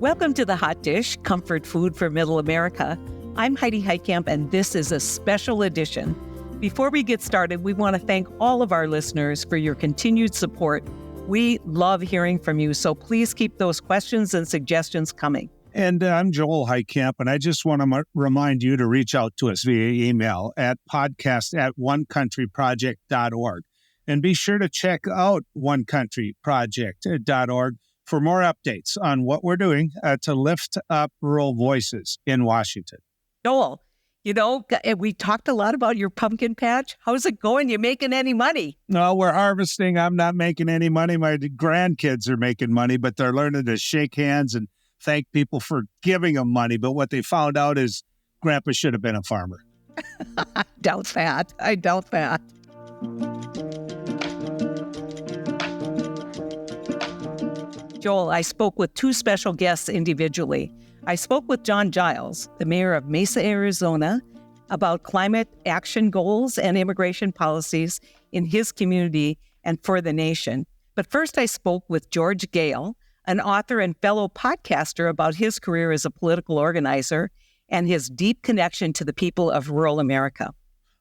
Welcome to The Hot Dish, comfort food for Middle America. I'm Heidi Heitkamp, and this is a special edition. Before we get started, we want to thank all of our listeners for your continued support. We love hearing from you, so please keep those questions and suggestions coming. And I'm Joel Heitkamp, and I just want to remind you to reach out to us via email at podcast@onecountryproject.org. And be sure to check out onecountryproject.org for more updates on what we're doing to lift up rural voices in Washington. Joel, we talked a lot about your pumpkin patch. How's it going? You making any money? No, we're harvesting. I'm not making any money. My grandkids are making money, but they're learning to shake hands and thank people for giving them money. But what they found out is Grandpa should have been a farmer. I doubt that. Joel, I spoke with two special guests individually. I spoke with John Giles, the mayor of Mesa, Arizona, about climate action goals and immigration policies in his community and for the nation. But first, I spoke with George Goehl, an author and fellow podcaster, about his career as a political organizer and his deep connection to the people of rural America.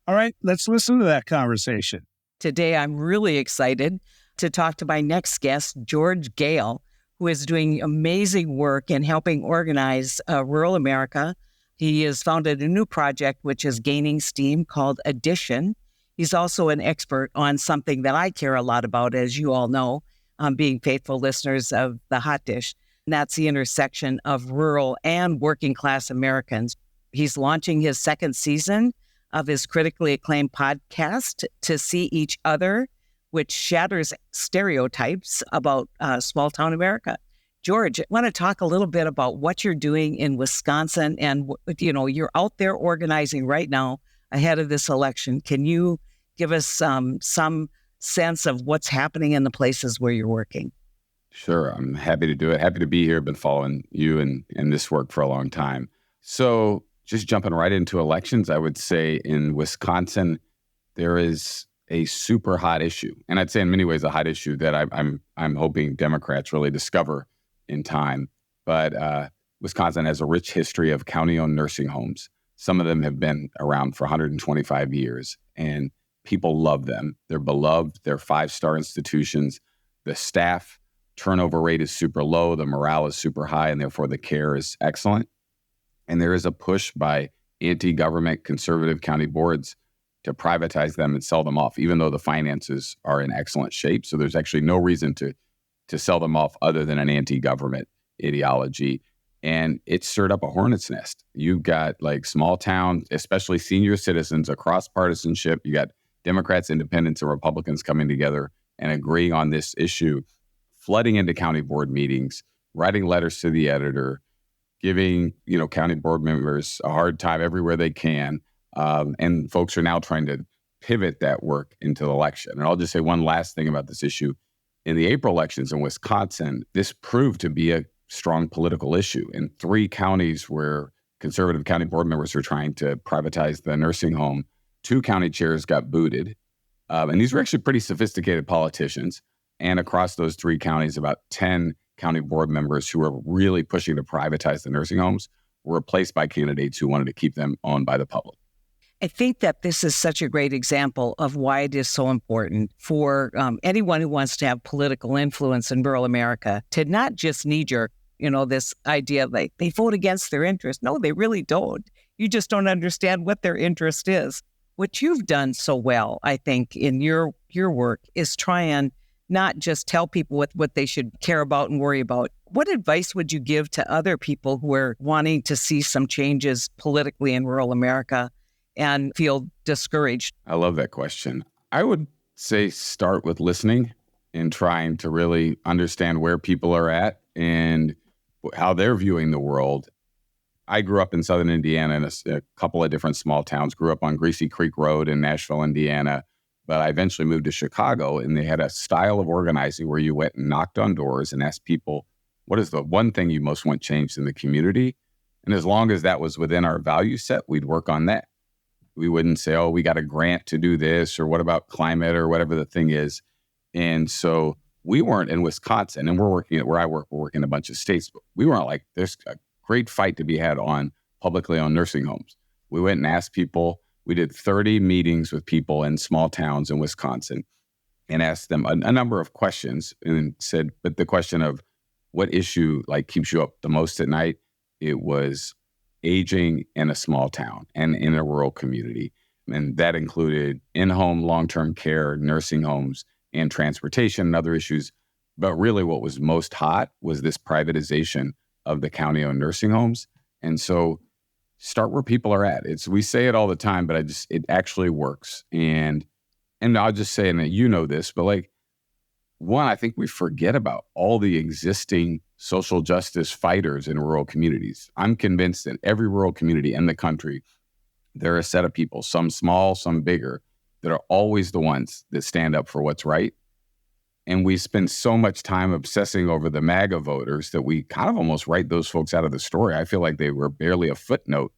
All right, let's listen to that conversation. Today, I'm really excited to talk to my next guest, George Goehl, who is doing amazing work in helping organize rural America. He has founded a new project which is gaining steam called Addition. He's also an expert on something that I care a lot about, as you all know, being faithful listeners of The Hot Dish. And that's the intersection of rural and working class Americans. He's launching his second season of his critically acclaimed podcast, To See Each Other, which shatters stereotypes about small-town America. George, I want to talk a little bit about what you're doing in Wisconsin, and you're out there organizing right now ahead of this election. Can you give us some sense of what's happening in the places where you're working? Sure, I'm happy to do it. Happy to be here. Been following you and this work for a long time. So just jumping right into elections, I would say in Wisconsin, there is a super hot issue. And I'd say in many ways a hot issue that I'm hoping Democrats really discover in time. But Wisconsin has a rich history of county-owned nursing homes. Some of them have been around for 125 years, and people love them. They're beloved. They're 5-star institutions. The staff turnover rate is super low. The morale is super high, and therefore the care is excellent. And there is a push by anti-government conservative county boards to privatize them and sell them off, even though the finances are in excellent shape. So there's actually no reason to sell them off other than an anti-government ideology. And it stirred up a hornet's nest. You've got like small towns, especially senior citizens across partisanship. You got Democrats, independents, and Republicans coming together and agreeing on this issue, flooding into county board meetings, writing letters to the editor, giving county board members a hard time everywhere they can. And folks are now trying to pivot that work into the election. And I'll just say one last thing about this issue. In the April elections in Wisconsin, this proved to be a strong political issue. In 3 counties where conservative county board members were trying to privatize the nursing home, 2 county chairs got booted. And these were actually pretty sophisticated politicians. And across those 3 counties, about 10 county board members who were really pushing to privatize the nursing homes were replaced by candidates who wanted to keep them owned by the public. I think that this is such a great example of why it is so important for anyone who wants to have political influence in rural America to not just knee-jerk, this idea like they vote against their interest. No, they really don't. You just don't understand what their interest is. What you've done so well, I think, in your work is try and not just tell people what they should care about and worry about. What advice would you give to other people who are wanting to see some changes politically in rural America and feel discouraged? I love that question. I would say start with listening and trying to really understand where people are at and how they're viewing the world. I grew up in southern Indiana in a couple of different small towns, grew up on Greasy Creek Road in Nashville, Indiana, but I eventually moved to Chicago, and they had a style of organizing where you went and knocked on doors and asked people, what is the one thing you most want changed in the community? And as long as that was within our value set, we'd work on that. We wouldn't say, oh, we got a grant to do this, or what about climate, or whatever the thing is. And so we weren't in Wisconsin, and we're working at where I work, we're working in a bunch of states, but we weren't like, there's a great fight to be had on publicly owned nursing homes. We went and asked people, we did 30 meetings with people in small towns in Wisconsin and asked them a number of questions and said, but the question of what issue like keeps you up the most at night, it was aging in a small town and in a rural community. And that included in-home long-term care, nursing homes, and transportation and other issues. But really what was most hot was this privatization of the county-owned nursing homes. And so start where people are at. We say it all the time, but it actually works. And I'll just say, and you know this, but like, one, I think we forget about all the existing social justice fighters in rural communities. I'm convinced that every rural community in the country, there are a set of people, some small, some bigger, that are always the ones that stand up for what's right. And we spend so much time obsessing over the MAGA voters that we kind of almost write those folks out of the story. I feel like they were barely a footnote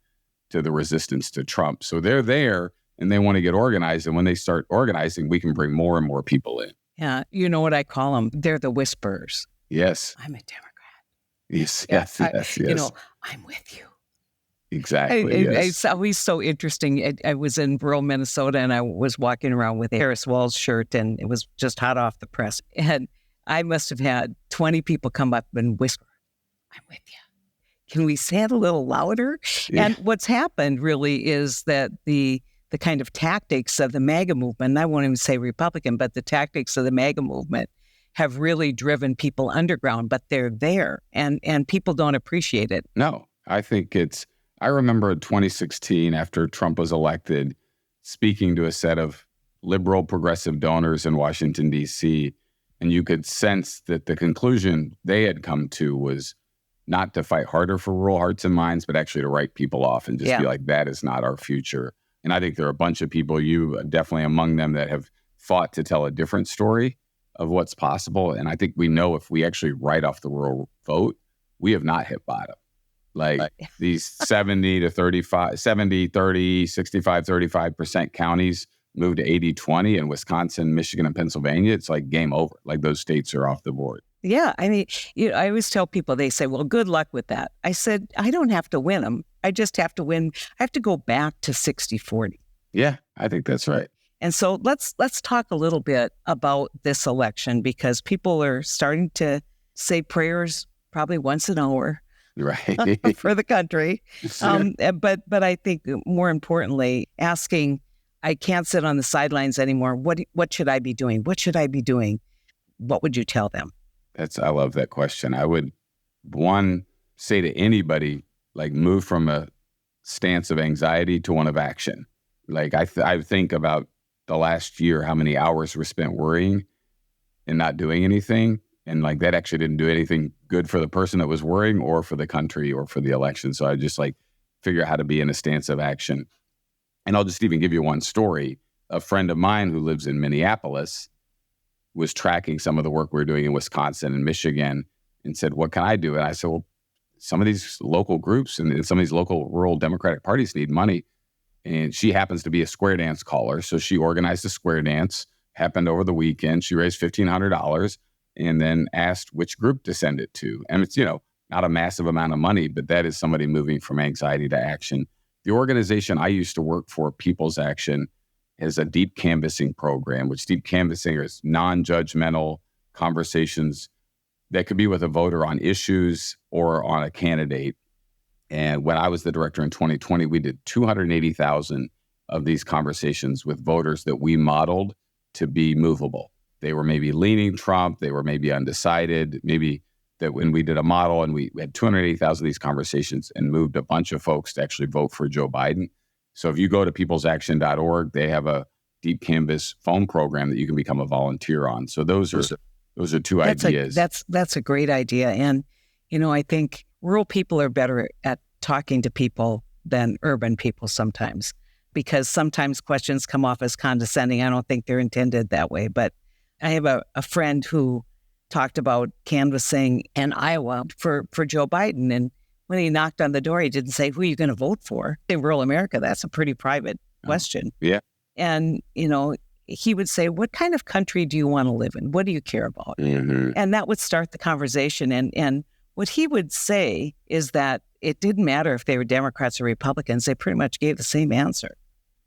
to the resistance to Trump. So they're there and they want to get organized. And when they start organizing, we can bring more and more people in. Yeah. You know what I call them? They're the whisperers. Yes. I'm a Democrat. Yes. You know, I'm with you. Exactly. Yes. It's always so interesting. I was in rural Minnesota and I was walking around with a Harris Walls shirt and it was just hot off the press. And I must have had 20 people come up and whisper, I'm with you. Can we say it a little louder? Yeah. And what's happened really is that the kind of tactics of the MAGA movement, I won't even say Republican, but the tactics of the MAGA movement have really driven people underground, but they're there and people don't appreciate it. No, I think I remember in 2016, after Trump was elected, speaking to a set of liberal progressive donors in Washington, D.C., and you could sense that the conclusion they had come to was not to fight harder for rural hearts and minds, but actually to write people off and just be like, that is not our future. And I think there are a bunch of people, you definitely among them, that have fought to tell a different story of what's possible. And I think we know if we actually write off the rural vote, we have not hit bottom. Like these 70, 30, 65, 35% counties moved to 80-20 in Wisconsin, Michigan, and Pennsylvania. It's like game over. Like those states are off the board. Yeah. I mean, I always tell people, they say, well, good luck with that. I said, I don't have to win them. I just have to win. I have to go back to 60-40. Yeah, I think that's right. And so let's talk a little bit about this election because people are starting to say prayers probably once an hour. Right. For the country. But I think more importantly, asking, I can't sit on the sidelines anymore. What should I be doing? What should I be doing? What would you tell them? I love that question. I would, one, say to anybody, like move from a stance of anxiety to one of action. Like I think about the last year, how many hours were spent worrying and not doing anything. And like that actually didn't do anything good for the person that was worrying or for the country or for the election. So I just like figure out how to be in a stance of action. And I'll just even give you one story. A friend of mine who lives in Minneapolis was tracking some of the work we were doing in Wisconsin and Michigan and said, what can I do? And I said, well, some of these local groups and some of these local rural Democratic parties need money. And she happens to be a square dance caller. So she organized a square dance, happened over the weekend. She raised $1,500 and then asked which group to send it to. And it's, not a massive amount of money, but that is somebody moving from anxiety to action. The organization I used to work for, People's Action, has a deep canvassing program, which deep canvassing is non-judgmental conversations that could be with a voter on issues or on a candidate. And when I was the director in 2020, we did 280,000 of these conversations with voters that we modeled to be movable. They were maybe leaning Trump, they were maybe undecided, maybe that when we did a model and we had 280,000 of these conversations and moved a bunch of folks to actually vote for Joe Biden. So if you go to peoplesaction.org, they have a deep canvas phone program that you can become a volunteer on. So those are two ideas. That's a great idea. And, I think rural people are better at talking to people than urban people sometimes, because sometimes questions come off as condescending. I don't think they're intended that way. But I have a friend who talked about canvassing in Iowa for Joe Biden. And when he knocked on the door, he didn't say, who are you going to vote for? In rural America, that's a pretty private question. Yeah. And, he would say, what kind of country do you want to live in? What do you care about? Mm-hmm. And that would start the conversation. And what he would say is that it didn't matter if they were Democrats or Republicans. They pretty much gave the same answer,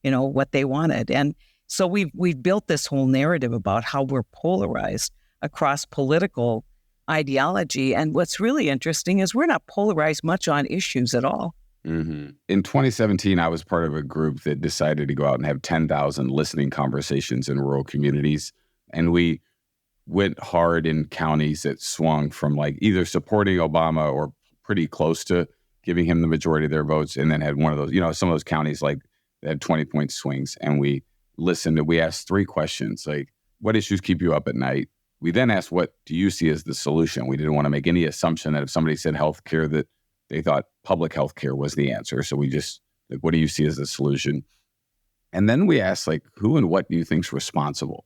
what they wanted. And so we've built this whole narrative about how we're polarized across political ideology. And what's really interesting is we're not polarized much on issues at all. Mm-hmm. In 2017, I was part of a group that decided to go out and have 10,000 listening conversations in rural communities. And we went hard in counties that swung from like either supporting Obama or pretty close to giving him the majority of their votes. And then had one of those, some of those counties like that had 20-point swings. And we listened and we asked 3 questions, like, what issues keep you up at night? We then asked, what do you see as the solution? We didn't want to make any assumption that if somebody said healthcare, that they thought public health care was the answer. So we just, like, what do you see as the solution? And then we asked, like, who and what do you think is responsible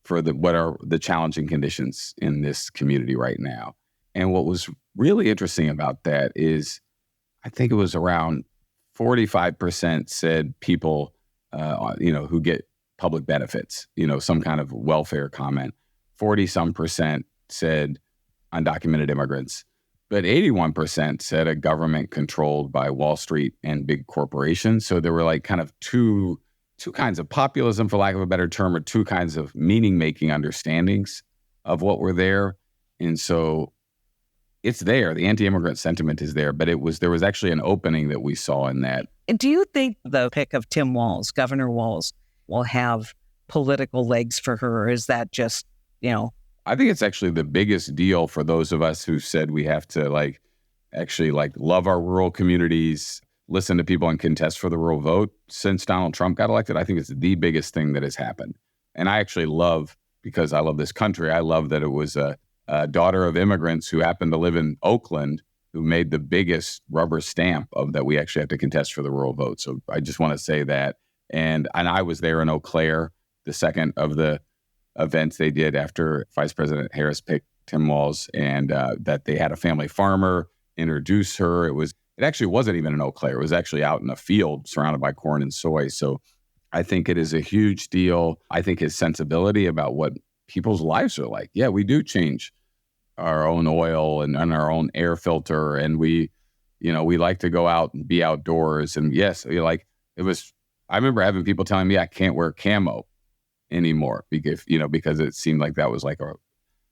for what are the challenging conditions in this community right now? And what was really interesting about that is, I think it was around 45% said people, who get public benefits, some kind of welfare comment. 40-some% said undocumented immigrants. But 81% said a government controlled by Wall Street and big corporations. So there were like kind of two kinds of populism, for lack of a better term, or 2 kinds of meaning-making understandings of what were there. And so it's there. The anti-immigrant sentiment is there, but there was actually an opening that we saw in that. Do you think the pick of Tim Walz, Governor Walz, will have political legs for her, or is that just, I think it's actually the biggest deal for those of us who said we have to actually love our rural communities, listen to people and contest for the rural vote since Donald Trump got elected. I think it's the biggest thing that has happened. And I actually because I love this country, I love that it was a daughter of immigrants who happened to live in Oakland who made the biggest rubber stamp of that we actually have to contest for the rural vote. So I just want to say that. And I was there in Eau Claire, the second of the events they did after Vice President Harris picked Tim Walz, and that they had a family farmer introduce her. It actually wasn't even in Eau Claire. It was actually out in a field surrounded by corn and soy. So I think it is a huge deal. I think his sensibility about what people's lives are like. Yeah, we do change our own oil and our own air filter. And we like to go out and be outdoors. And yes, I remember having people telling me I can't wear camo anymore because it seemed like that was like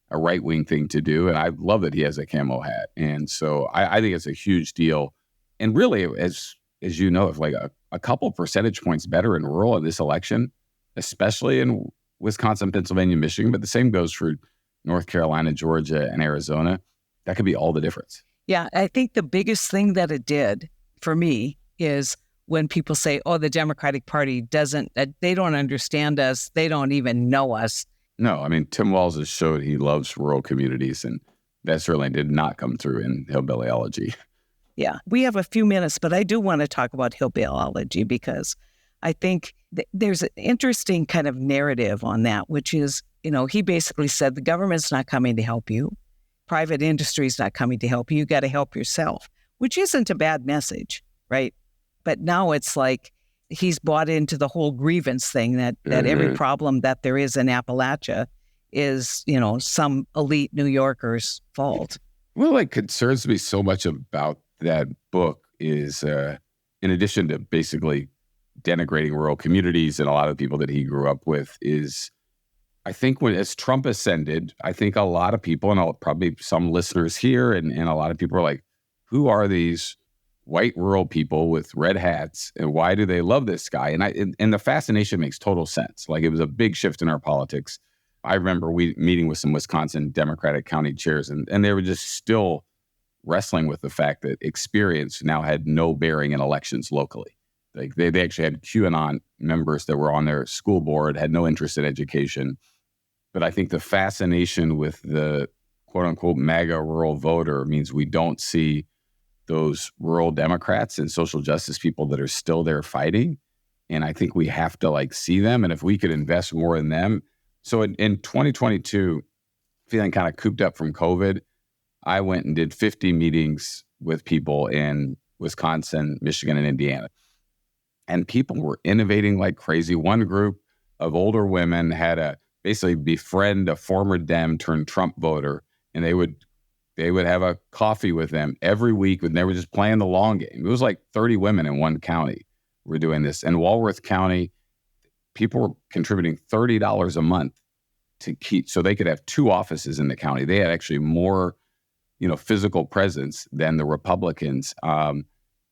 a right-wing thing to do. And I love that he has a camo hat. And so I think it's a huge deal. And really, as you know, if like a couple percentage points better in rural in this election, especially in Wisconsin, Pennsylvania, Michigan, but the same goes for North Carolina, Georgia, and Arizona, that could be all the difference. Yeah, I think the biggest thing that it did for me is when people say, oh, the Democratic Party they don't understand us. They don't even know us. No, I mean, Tim Walz has showed he loves rural communities, and that certainly did not come through in hillbillyology. Yeah, we have a few minutes, but I do want to talk about hillbillyology because I think there's an interesting kind of narrative on that, which is, he basically said the government's not coming to help you. Private industry's not coming to help you. You got to help yourself, which isn't a bad message, right? But now it's like he's bought into the whole grievance thing that every problem that there is in Appalachia is, some elite New Yorker's fault. Well, what concerns me so much about that book is, in addition to basically denigrating rural communities and a lot of people that he grew up with, is I think as Trump ascended, I think a lot of people, and probably some listeners here, and a lot of people are like, who are these white rural people with red hats, and why do they love this guy? And the fascination makes total sense. Like, it was a big shift in our politics. I remember meeting with some Wisconsin Democratic county chairs, and they were just still wrestling with the fact that experience now had no bearing in elections locally. Like they actually had QAnon members that were on their school board, had no interest in education. But I think the fascination with the quote unquote MAGA rural voter means we don't see those rural Democrats and social justice people that are still there fighting. And I think we have to see them. And if we could invest more in them. So in 2022, feeling kind of cooped up from COVID, I went and did 50 meetings with people in Wisconsin, Michigan, and Indiana. And people were innovating like crazy. One group of older women had to basically befriend a former Dem turned Trump voter, and they would have a coffee with them every week, and they were just playing the long game. It was like 30 women in one county were doing this. In Walworth County, people were contributing $30 a month to keep, so they could have 2 offices in the county. They had actually more, physical presence than the Republicans. And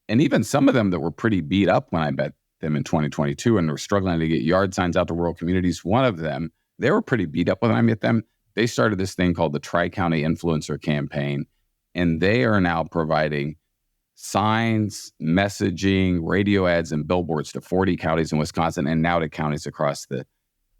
even some of them that were pretty beat up when I met them in 2022 and were struggling to get yard signs out to rural communities. One of them, they were pretty beat up when I met them. They started this thing called the Tri-County Influencer Campaign, and they are now providing signs, messaging, radio ads, and billboards to 40 counties in Wisconsin and now to counties across the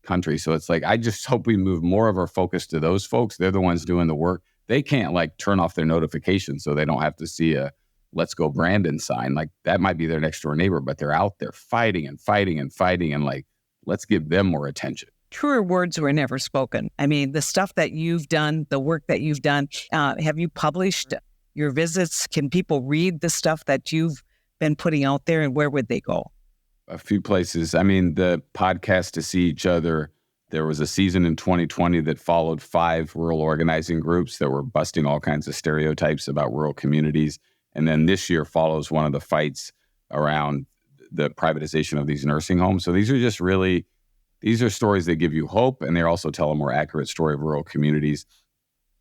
country. So it's like, I just hope we move more of our focus to those folks. They're the ones doing the work. They can't turn off their notifications so they don't have to see a "Let's Go Brandon" sign. That might be their next door neighbor, but they're out there fighting and fighting and fighting, and let's give them more attention. Truer words were never spoken. I mean, the stuff that you've done, the work that you've done, have you published your visits? Can people read the stuff that you've been putting out there, and where would they go? A few places. I mean, the podcast To See Each Other, there was a season in 2020 that followed 5 rural organizing groups that were busting all kinds of stereotypes about rural communities. And then this year follows one of the fights around the privatization of these nursing homes. So these are stories that give you hope, and they also tell a more accurate story of rural communities.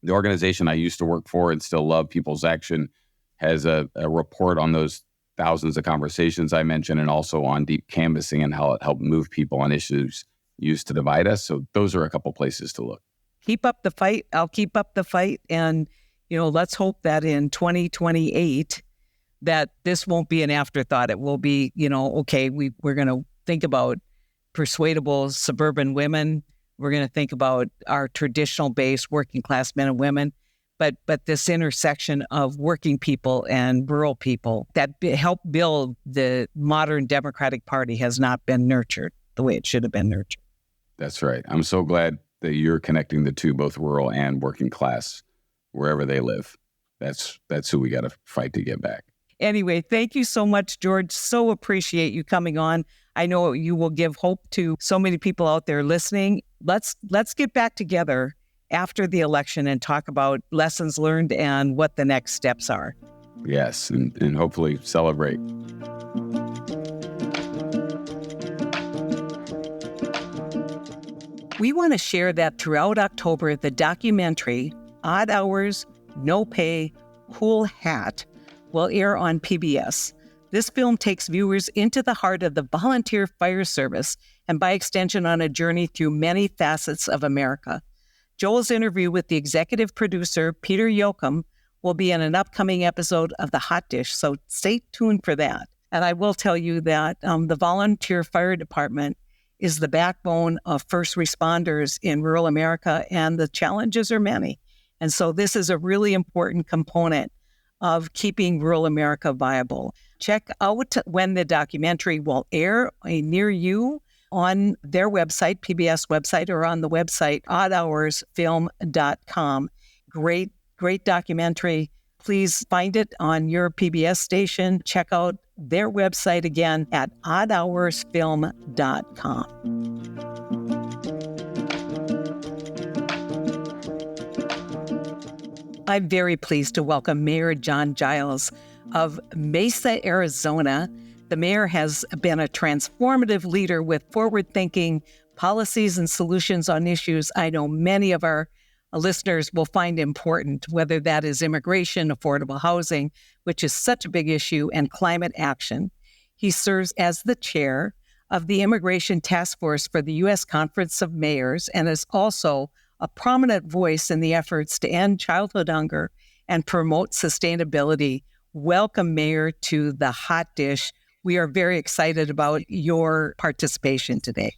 The organization I used to work for and still love, People's Action, has a report on those thousands of conversations I mentioned, and also on deep canvassing and how it helped move people on issues used to divide us. So those are a couple places to look. Keep up the fight. I'll keep up the fight. And, let's hope that in 2028, that this won't be an afterthought. It will be, okay, we're going to think about persuadable suburban women. We're going to think about our traditional base working class men and women, but this intersection of working people and rural people that help build the modern Democratic Party has not been nurtured the way it should have been nurtured. That's right. I'm so glad that you're connecting the two, both rural and working class, wherever they live. That's who we got to fight to get back. Anyway, thank you so much, George. So appreciate you coming on. I know you will give hope to so many people out there listening. Let's get back together after the election and talk about lessons learned and what the next steps are. Yes, and hopefully celebrate. We want to share that throughout October, the documentary Odd Hours, No Pay, Cool Hat will air on PBS. This film takes viewers into the heart of the volunteer fire service and by extension on a journey through many facets of America. Joel's interview with the executive producer, Peter Yoakum, will be in an upcoming episode of The Hot Dish, so stay tuned for that. And I will tell you that the volunteer fire department is the backbone of first responders in rural America, and the challenges are many. And so this is a really important component of keeping rural America viable. Check out when the documentary will air near you on their website, PBS website, or on the website oddhoursfilm.com. Great documentary. Please find it on your PBS station. Check out their website again at oddhoursfilm.com. I'm very pleased to welcome Mayor John Giles of Mesa, Arizona. The mayor has been a transformative leader with forward-thinking policies and solutions on issues I know many of our listeners will find important, whether that is immigration, affordable housing, which is such a big issue, and climate action. He serves as the chair of the Immigration Task Force for the U.S. Conference of Mayors and is also a prominent voice in the efforts to end childhood hunger and promote sustainability. Welcome, Mayor, to The Hot Dish. We are very excited about your participation today.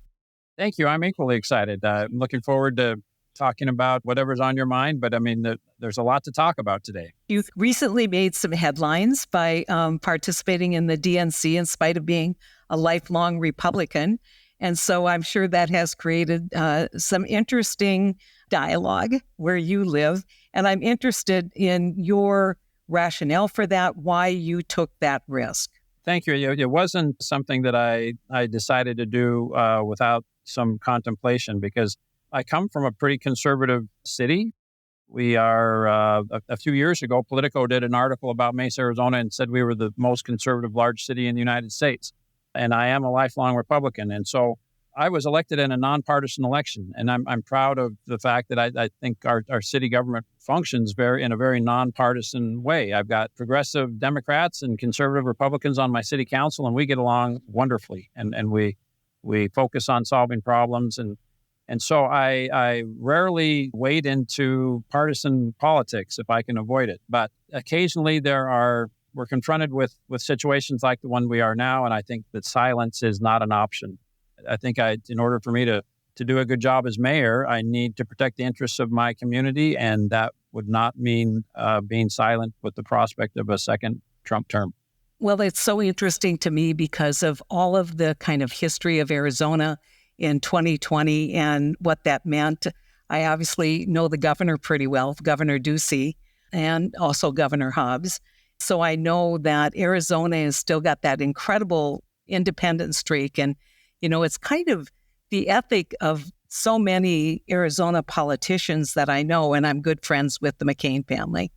Thank you. I'm equally excited. I'm looking forward to talking about whatever's on your mind, but I mean, there's a lot to talk about today. You recently made some headlines by participating in the DNC in spite of being a lifelong Republican. And so I'm sure that has created some interesting dialogue where you live. And I'm interested in your rationale for that, why you took that risk. Thank you. It wasn't something that I decided to do without some contemplation, because I come from a pretty conservative city. We are, a few years ago, Politico did an article about Mesa, Arizona, and said we were the most conservative large city in the United States. And I am a lifelong Republican. And so I was elected in a nonpartisan election. And I'm proud of the fact that I think our city government functions in a very nonpartisan way. I've got progressive Democrats and conservative Republicans on my city council, and we get along wonderfully. And we focus on solving problems. And so I rarely wade into partisan politics if I can avoid it. But occasionally we're confronted with situations like the one we are now, and I think that silence is not an option. I think in order for me to do a good job as mayor, I need to protect the interests of my community, and that would not mean being silent with the prospect of a second Trump term. Well, it's so interesting to me because of all of the kind of history of Arizona in 2020 and what that meant. I obviously know the governor pretty well, Governor Ducey, and also Governor Hobbs. So I know that Arizona has still got that incredible independent streak. And, it's kind of the ethic of so many Arizona politicians that I know, and I'm good friends with the McCain family.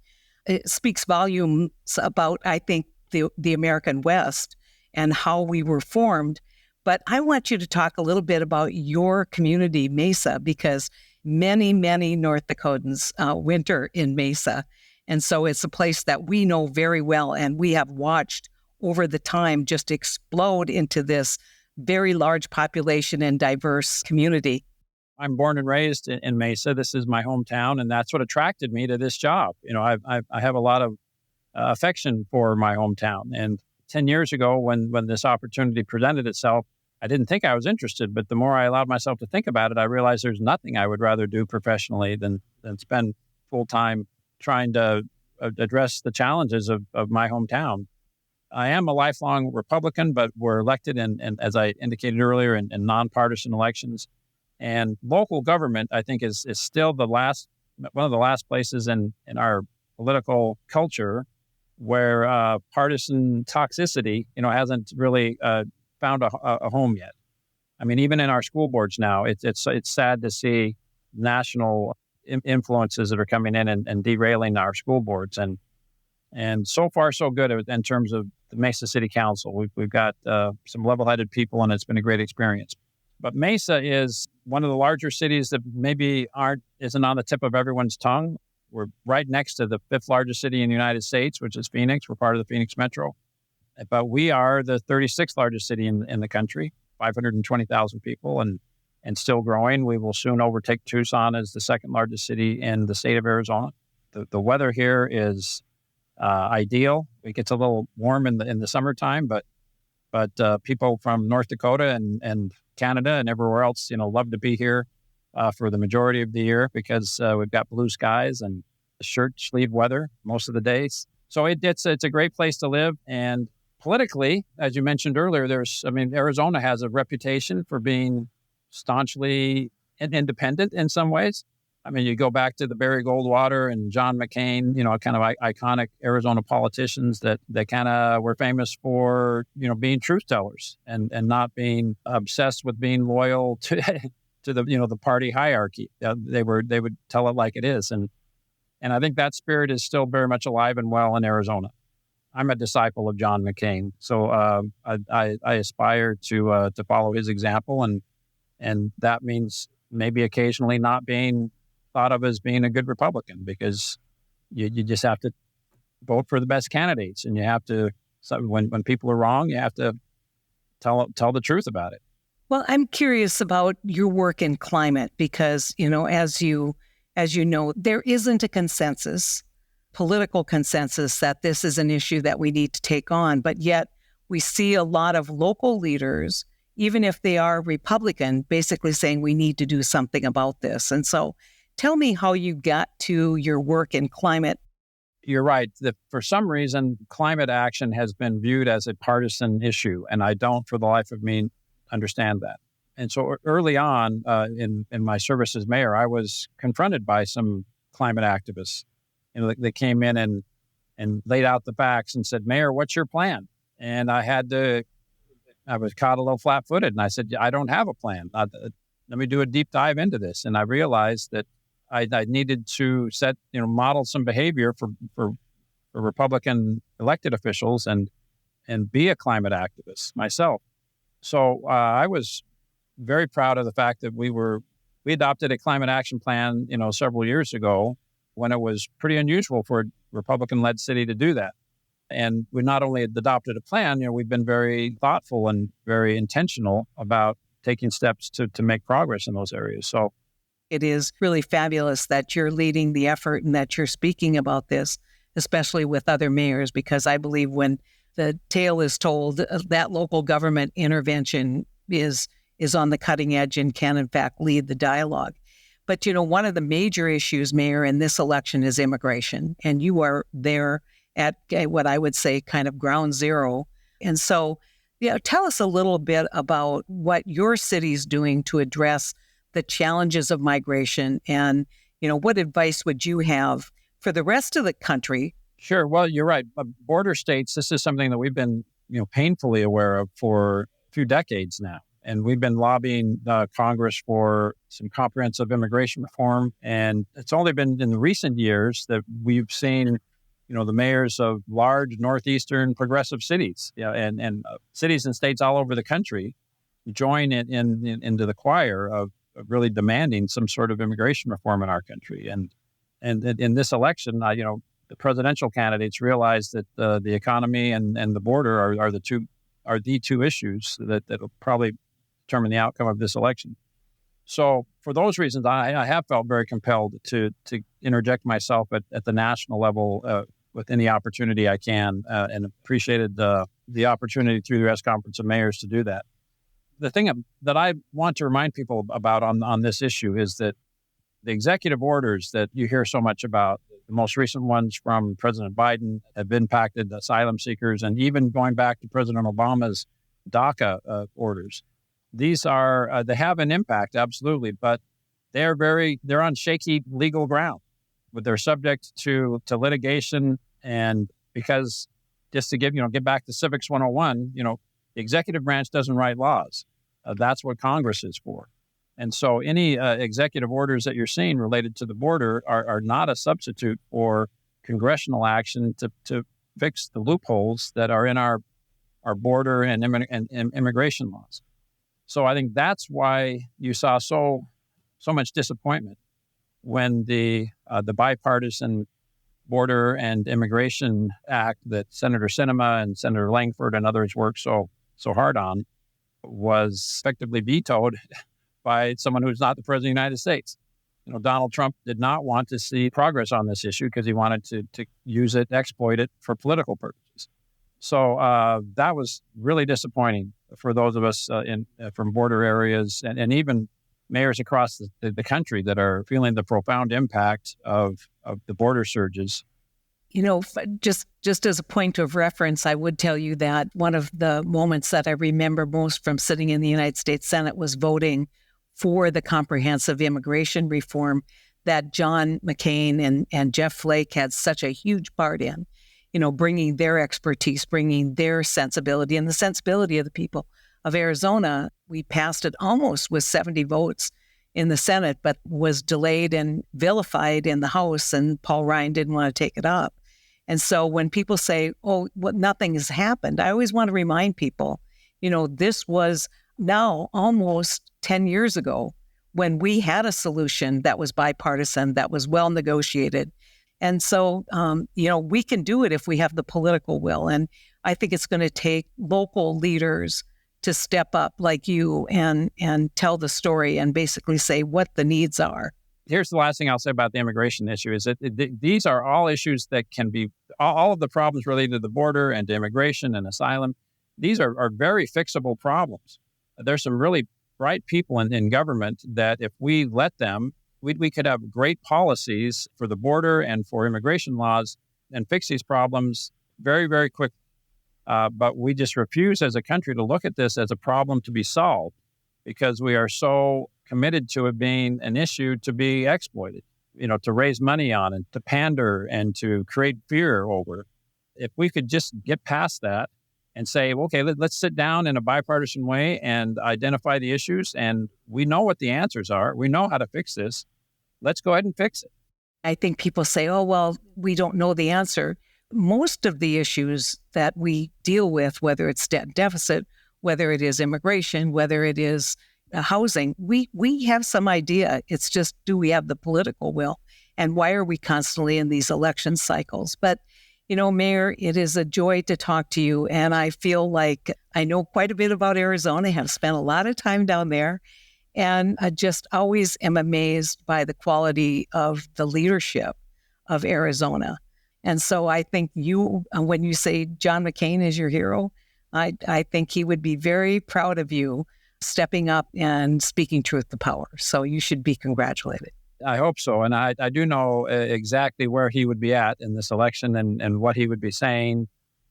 It speaks volumes about, I think, the American West and how we were formed. But I want you to talk a little bit about your community, Mesa, because many, many North Dakotans winter in Mesa. And so it's a place that we know very well, and we have watched over the time just explode into this very large population and diverse community. I'm born and raised in Mesa. This is my hometown, and that's what attracted me to this job. I have a lot of affection for my hometown. And 10 years ago, when this opportunity presented itself, I didn't think I was interested, but the more I allowed myself to think about it, I realized there's nothing I would rather do professionally than spend full time trying to address the challenges of my hometown. I am a lifelong Republican, but we're elected and as I indicated earlier, in nonpartisan elections. And local government, I think, is still one of the last places in our political culture where partisan toxicity, hasn't really found a home yet. I mean, even in our school boards now, it's sad to see national influences that are coming in and derailing our school boards. And so far, so good in terms of the Mesa City Council. We've got some level-headed people, and it's been a great experience. But Mesa is one of the larger cities that maybe isn't on the tip of everyone's tongue. We're right next to the fifth largest city in the United States, which is Phoenix. We're part of the Phoenix Metro. But we are the 36th largest city in the country, 520,000 people, and still growing. We will soon overtake Tucson as the second largest city in the state of Arizona. The weather here is ideal. It gets a little warm in the summertime, but people from North Dakota and Canada and everywhere else, love to be here for the majority of the year because we've got blue skies and shirt sleeve weather most of the days. So it's a great place to live. And politically, as you mentioned earlier, Arizona has a reputation for being staunchly independent in some ways. I mean, you go back to the Barry Goldwater and John McCain, kind of iconic Arizona politicians that kind of were famous for, being truth tellers and not being obsessed with being loyal to the party hierarchy. They would tell it like it is. And I think that spirit is still very much alive and well in Arizona. I'm a disciple of John McCain, so I aspire to follow his example, and that means maybe occasionally not being thought of as being a good Republican, because you just have to vote for the best candidates, and you have to, when people are wrong, you have to tell the truth about it. Well, I'm curious about your work in climate because, as you know, there isn't a political consensus that this is an issue that we need to take on, but yet we see a lot of local leaders, even if they are Republican, basically saying we need to do something about this. And so tell me how you got to your work in climate. You're right. For some reason, climate action has been viewed as a partisan issue, and I don't, for the life of me, understand that. And so early on in my service as mayor, I was confronted by some climate activists. They came in and laid out the facts and said, "Mayor, what's your plan?" And I had to I was caught a little flat-footed, and I said, I don't have a plan. Let me do a deep dive into this. And I realized that I needed to model some behavior for Republican elected officials and be a climate activist myself. So I was very proud of the fact that we adopted a climate action plan, several years ago, when it was pretty unusual for a Republican-led city to do that. And we not only adopted a plan, we've been very thoughtful and very intentional about taking steps to make progress in those areas. So it is really fabulous that you're leading the effort and that you're speaking about this, especially with other mayors, because I believe when the tale is told, that local government intervention is on the cutting edge and can, in fact, lead the dialogue. But, one of the major issues, Mayor, in this election is immigration. And you are there at what I would say kind of ground zero. And so, tell us a little bit about what your city's doing to address the challenges of migration and, what advice would you have for the rest of the country? Sure. Well, you're right. Border states, this is something that we've been, painfully aware of for a few decades now. And we've been lobbying Congress for some comprehensive immigration reform. And it's only been in the recent years that we've seen, the mayors of large northeastern progressive cities, and cities and states all over the country join into the choir of really demanding some sort of immigration reform in our country. And in this election, the presidential candidates realized that the economy and the border are the two issues that will probably determine the outcome of this election. So for those reasons, I have felt very compelled to interject myself at the national level with any opportunity I can, and appreciated the opportunity through the U.S. Conference of Mayors to do that. The thing that I want to remind people about on this issue is that the executive orders that you hear so much about, the most recent ones from President Biden, have impacted asylum seekers, and even going back to President Obama's DACA orders. These they have an impact, absolutely, but they're on shaky legal ground. But they're subject to litigation, and because just to get back to Civics 101, the executive branch doesn't write laws. That's what Congress is for. And so any executive orders that you're seeing related to the border are not a substitute for congressional action to fix the loopholes that are in our border and immigration laws. So I think that's why you saw so much disappointment when the bipartisan Border and Immigration Act that Senator Sinema and Senator Langford and others worked so hard on was effectively vetoed by someone who's not the President of the United States. Donald Trump did not want to see progress on this issue because he wanted to use it, exploit it for political purposes. So that was really disappointing for those of us from border areas and even mayors across the country that are feeling the profound impact of the border surges. Just as a point of reference, I would tell you that one of the moments that I remember most from sitting in the United States Senate was voting for the comprehensive immigration reform that John McCain and Jeff Flake had such a huge part in, bringing their expertise, bringing their sensibility and the sensibility of the people of Arizona. We passed it almost with 70 votes in the Senate, but was delayed and vilified in the House, and Paul Ryan didn't want to take it up. And so when people say, nothing has happened, I always want to remind people, this was now almost 10 years ago when we had a solution that was bipartisan, that was well negotiated. And so, we can do it if we have the political will. And I think it's going to take local leaders to step up like you and tell the story and basically say what the needs are. Here's the last thing I'll say about the immigration issue is that these are all issues that can be, all of the problems related to the border and to immigration and asylum, these are very fixable problems. There's some really bright people in government that if we let them, we could have great policies for the border and for immigration laws and fix these problems very, very quickly. But we just refuse as a country to look at this as a problem to be solved because we are so committed to it being an issue to be exploited, to raise money on and to pander and to create fear over. If we could just get past that and say, okay, let's sit down in a bipartisan way and identify the issues. And we know what the answers are. We know how to fix this. Let's go ahead and fix it. I think people say, oh, well, we don't know the answer. Most of the issues that we deal with, whether it's debt deficit, whether it is immigration, whether it is housing, we have some idea. It's just, do we have the political will? And why are we constantly in these election cycles? But, Mayor, it is a joy to talk to you. And I feel like I know quite a bit about Arizona. I have spent a lot of time down there. And I just always am amazed by the quality of the leadership of Arizona. And so I think you, when you say John McCain is your hero, I think he would be very proud of you stepping up and speaking truth to power. So you should be congratulated. I hope so. And I do know exactly where he would be at in this election and what he would be saying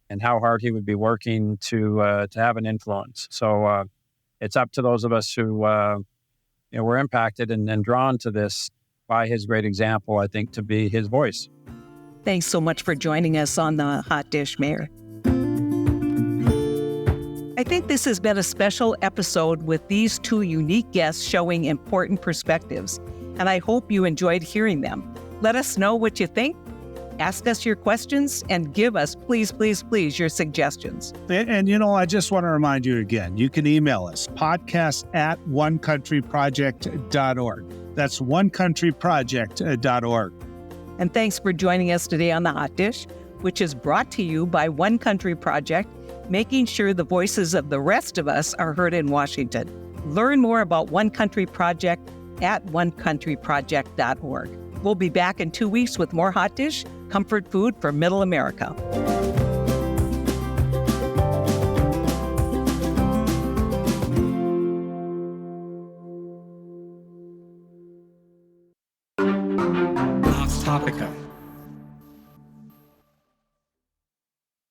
and how hard he would be working to have an influence. So it's up to those of us who were impacted and drawn to this by his great example, I think, to be his voice. Thanks so much for joining us on the Hot Dish, Mayor. I think this has been a special episode with these two unique guests showing important perspectives, and I hope you enjoyed hearing them. Let us know what you think. Ask us your questions and give us, please, please, please, your suggestions. And, I just want to remind you again, you can email us, podcast@onecountryproject.org. That's onecountryproject.org. And thanks for joining us today on The Hot Dish, which is brought to you by One Country Project, making sure the voices of the rest of us are heard in Washington. Learn more about One Country Project at onecountryproject.org. We'll be back in 2 weeks with more Hot Dish, comfort food for Middle America. Topica.